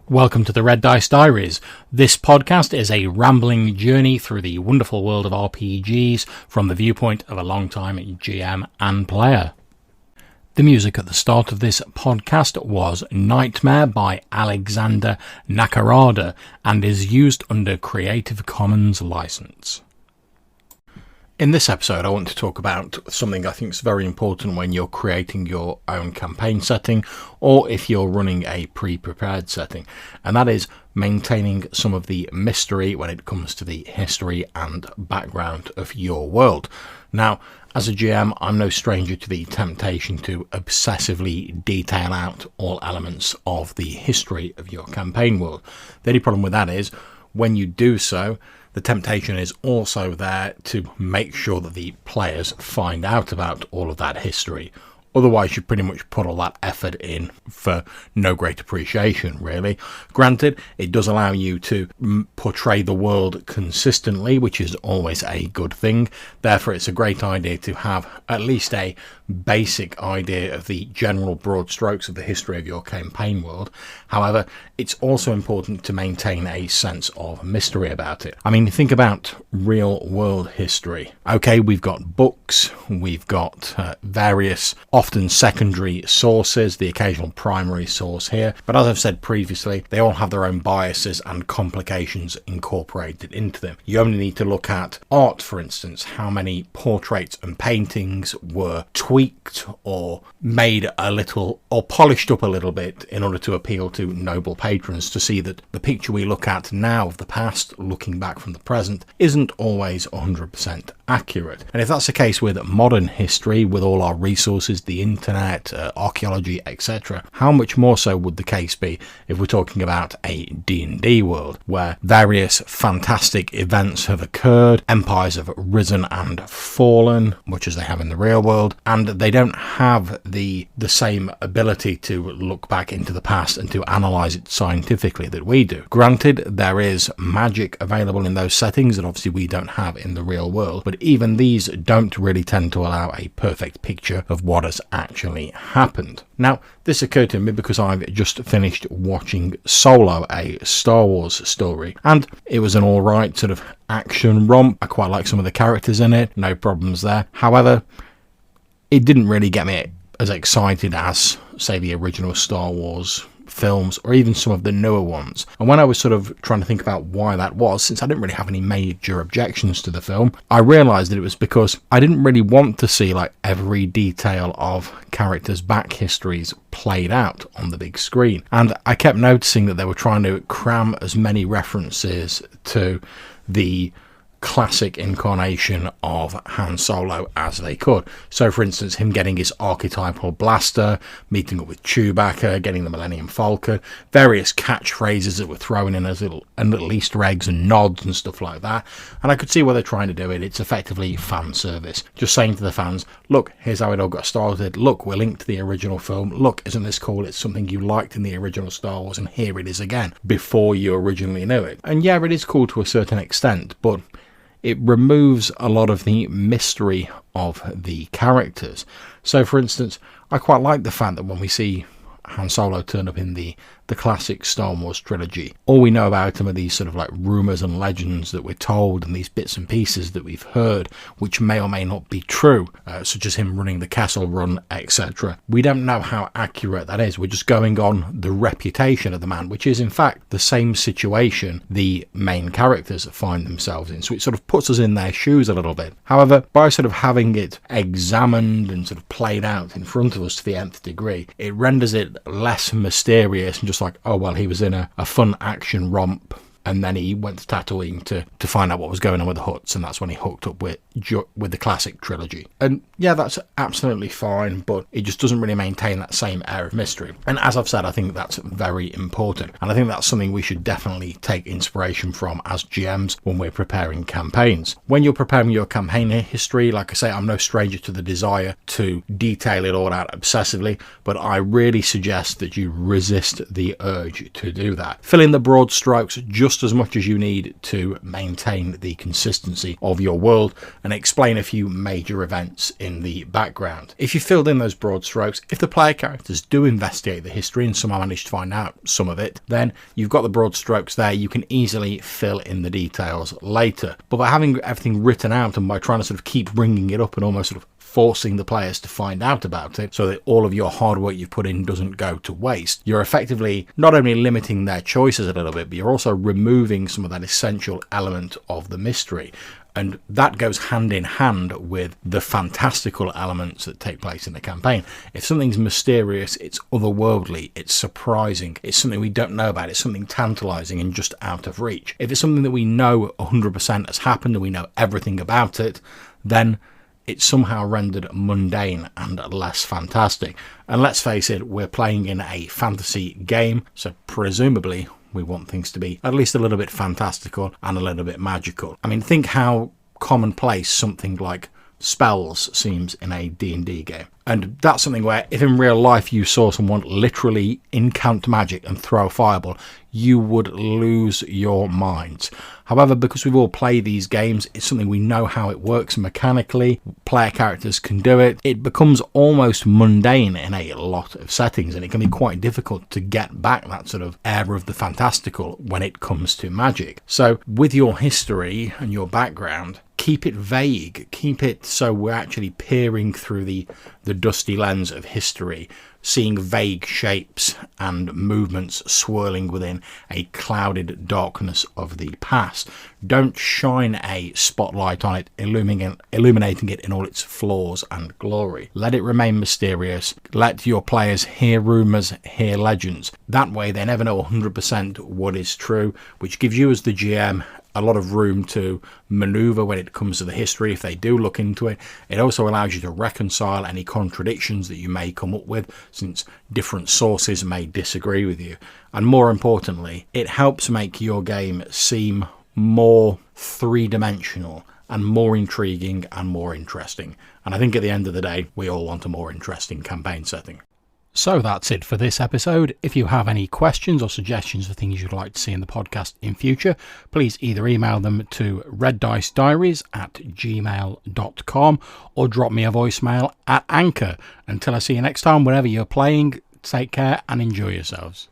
Welcome to the Red Dice Diaries. This podcast is a rambling journey through the wonderful world of RPGs from the viewpoint of a long-time GM and player. The music at the start of this podcast was Nightmare by Alexander Nakarada and is used under Creative Commons license. In this episode, I want to talk about something I think is very important when you're creating your own campaign setting or if you're running a pre-prepared setting, and that is maintaining some of the mystery when it comes to the history and background of your world. Now, as a GM, I'm no stranger to the temptation to obsessively detail out all elements of the history of your campaign world. The only problem with that is, when you do so, the temptation is also there to make sure that the players find out about all of that history. Otherwise, you pretty much put all that effort in for no great appreciation, really. Granted, it does allow you to portray the world consistently, which is always a good thing. Therefore, it's a great idea to have at least a basic idea of the general broad strokes of the history of your campaign world. However, it's also important to maintain a sense of mystery about it. I mean, think about real world history. Okay, we've got books, we've got various often secondary sources, the occasional primary source here, but as I've said previously, they all have their own biases and complications incorporated into them. You only need to look at art, for instance. How many portraits and paintings were tweaked or made a little or polished up a little bit in order to appeal to noble patrons, to see that the picture we look at now of the past, looking back from the present, isn't always 100% accurate. And if that's the case with modern history, with all our resources, the internet, archaeology, etc., how much more so would the case be if we're talking about a D&D world where various fantastic events have occurred, empires have risen and fallen, much as they have in the real world, and they don't have the same ability to look back into the past and to analyze it scientifically that we do. Granted, there is magic available in those settings that obviously we don't have in the real world, but even these don't really tend to allow a perfect picture of what has actually happened. Now, this occurred to me because I've just finished watching Solo, a Star Wars story, and it was an alright sort of action romp. I quite like some of the characters in it, no problems there. However, it didn't really get me as excited as, say, the original Star Wars films or even some of the newer ones. And when I was sort of trying to think about why that was, since I didn't really have any major objections to the film, I realised that it was because I didn't really want to see like every detail of characters' back histories played out on the big screen. And I kept noticing that they were trying to cram as many references to the classic incarnation of Han Solo as they could. So for instance, him getting his archetypal blaster, meeting up with Chewbacca, getting the Millennium Falcon, various catchphrases that were thrown in as little Easter eggs and nods and stuff like that. And I could see why they're trying to do it. It's effectively fan service, just saying to the fans, look, here's how it all got started, look, we're linked to the original film, look, isn't this cool, it's something you liked in the original Star Wars and here it is again, before you originally knew it. And yeah, it is cool to a certain extent, but it removes a lot of the mystery of the characters. So, for instance, I quite like the fact that when we see Han Solo turn up in the classic Star Wars trilogy, all we know about him are these sort of like rumours and legends that we're told and these bits and pieces that we've heard which may or may not be true, such as him running the Castle Run, etc. We don't know how accurate that is. We're just going on the reputation of the man, which is in fact the same situation the main characters find themselves in. So it sort of puts us in their shoes a little bit. However, by sort of having it examined and sort of played out in front of us to the nth degree, it renders it less mysterious and just like, oh well, he was in a fun action romp and then he went to Tatooine to find out what was going on with the Hutts, and that's when he hooked up with the classic trilogy. And yeah, that's absolutely fine, but it just doesn't really maintain that same air of mystery. And as I've said, I think that's very important, and I think that's something we should definitely take inspiration from as GMs when we're preparing campaigns. When you're preparing your campaign history, like I say, I'm no stranger to the desire to detail it all out obsessively, but I really suggest that you resist the urge to do that. Fill in the broad strokes just just as much as you need to maintain the consistency of your world and explain a few major events in the background. If you filled in those broad strokes, if the player characters do investigate the history and somehow manage to find out some of it, then you've got the broad strokes there. You can easily fill in the details later. But by having everything written out and by trying to sort of keep bringing it up and almost sort of forcing the players to find out about it so that all of your hard work you've put in doesn't go to waste, you're effectively not only limiting their choices a little bit, but you're also removing some of that essential element of the mystery. And that goes hand in hand with the fantastical elements that take place in the campaign. If something's mysterious, it's otherworldly, it's surprising, it's something we don't know about, it's something tantalizing and just out of reach. If it's something that we know 100% has happened and we know everything about it, then it's somehow rendered mundane and less fantastic. And let's face it, we're playing in a fantasy game, so presumably we want things to be at least a little bit fantastical and a little bit magical. I mean, think how commonplace something like spells seems in a D&D game. And that's something where if in real life you saw someone literally incant magic and throw a fireball, you would lose your minds. However, because we've all played these games, it's something we know how it works mechanically, player characters can do it, it becomes almost mundane in a lot of settings, and it can be quite difficult to get back that sort of air of the fantastical when it comes to magic. So with your history and your background, keep it vague, keep it so we're actually peering through the dusty lens of history, seeing vague shapes and movements swirling within a clouded darkness of the past. Don't shine a spotlight on it, illuminating it in all its flaws and glory. Let it remain mysterious. Let your players hear rumours, hear legends. That way they never know 100% what is true, which gives you as the GM a lot of room to maneuver when it comes to the history if they do look into it. It also allows you to reconcile any contradictions that you may come up with, since different sources may disagree with you. And more importantly, it helps make your game seem more three-dimensional and more intriguing and more interesting. And I think at the end of the day, we all want a more interesting campaign setting. So that's it for this episode. If you have any questions or suggestions for things you'd like to see in the podcast in future, please either email them to reddicediaries@gmail.com or drop me a voicemail at Anchor. Until I see you next time, wherever you're playing, take care and enjoy yourselves.